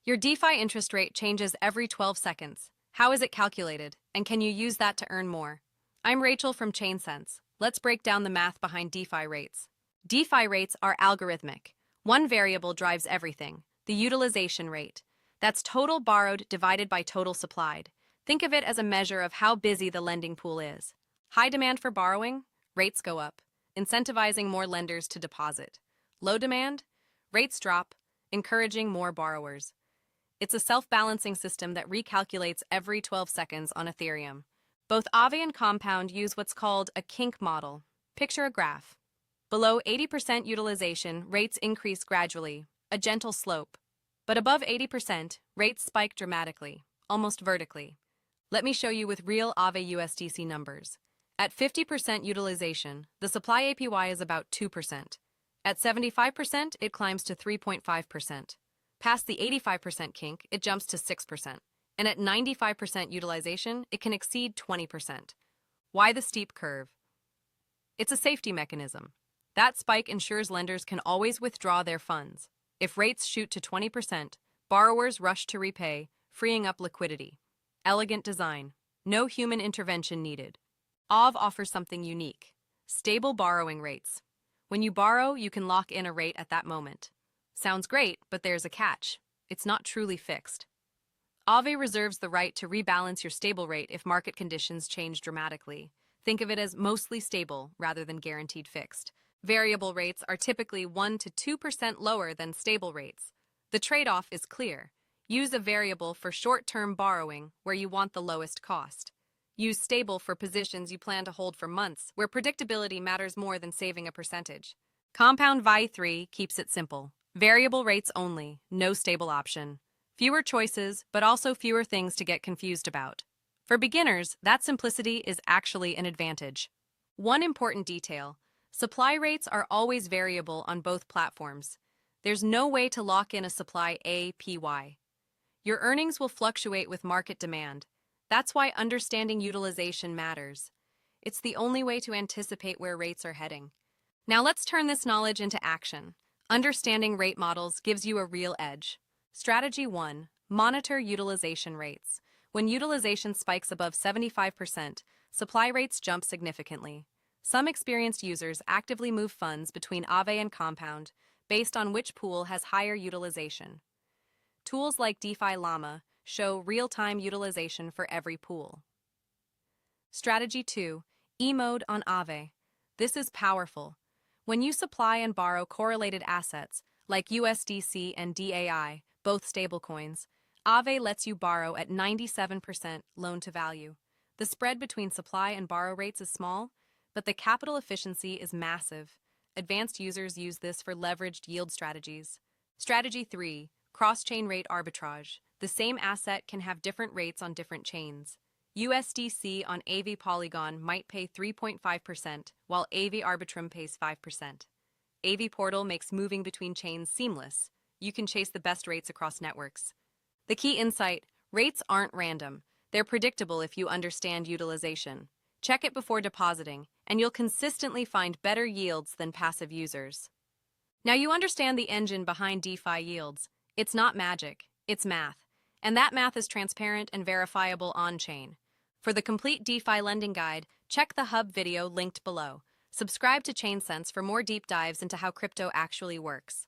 Your DeFi interest rate changes every 12 seconds. How is it calculated, and can you use that to earn more? I'm Rachel from ChainSense. Let's break down the math behind DeFi rates. DeFi rates are algorithmic. One variable drives everything, the utilization rate. That's total borrowed divided by total supplied. Think of it as a measure of how busy the lending pool is. High demand for borrowing, rates go up, incentivizing more lenders to deposit. Low demand, rates drop, encouraging more borrowers. It's a self-balancing system that recalculates every 12 seconds on Ethereum. Both Aave and Compound use what's called a kink model. Picture a graph. Below 80% utilization, rates increase gradually, a gentle slope. But above 80%, rates spike dramatically, almost vertically. Let me show you with real Aave USDC numbers. At 50% utilization, the supply APY is about 2%. At 75%, it climbs to 3.5%. Past the 85% kink, it jumps to 6%. And at 95% utilization, it can exceed 20%. Why the steep curve? It's a safety mechanism. That spike ensures lenders can always withdraw their funds. If rates shoot to 20%, borrowers rush to repay, freeing up liquidity. Elegant design. No human intervention needed. Aave offers something unique. Stable borrowing rates. When you borrow, you can lock in a rate at that moment. Sounds great, but there's a catch. It's not truly fixed. Aave reserves the right to rebalance your stable rate if market conditions change dramatically. Think of it as mostly stable rather than guaranteed fixed. Variable rates are typically 1 to 2% lower than stable rates. The trade-off is clear. Use a variable for short-term borrowing where you want the lowest cost. Use stable for positions you plan to hold for months, where predictability matters more than saving a percentage. Compound VI 3 keeps it simple. Variable rates only, no stable option. Fewer choices, but also fewer things to get confused about. For beginners, that simplicity is actually an advantage. One important detail: supply rates are always variable on both platforms. There's no way to lock in a supply APY. Your earnings will fluctuate with market demand. That's why understanding utilization matters. It's the only way to anticipate where rates are heading. Now let's turn this knowledge into action. Understanding rate models gives you a real edge. Strategy 1. Monitor utilization rates. When utilization spikes above 75%, supply rates jump significantly. Some experienced users actively move funds between Aave and Compound based on which pool has higher utilization. Tools like DeFi Llama show real-time utilization for every pool. Strategy 2. E-mode on Aave. This is powerful. When you supply and borrow correlated assets, like USDC and DAI, both stablecoins, Aave lets you borrow at 97% loan-to-value. The spread between supply and borrow rates is small, but the capital efficiency is massive. Advanced users use this for leveraged yield strategies. Strategy 3. Cross-chain rate arbitrage. The same asset can have different rates on different chains. USDC on Aave Polygon might pay 3.5%, while Aave Arbitrum pays 5%. Aave Portal makes moving between chains seamless. You can chase the best rates across networks. The key insight: rates aren't random. They're predictable if you understand utilization. Check it before depositing, and you'll consistently find better yields than passive users. Now you understand the engine behind DeFi yields. It's not magic, it's math. And that math is transparent and verifiable on-chain. For the complete DeFi lending guide, check the Hub video linked below. Subscribe to ChainSense for more deep dives into how crypto actually works.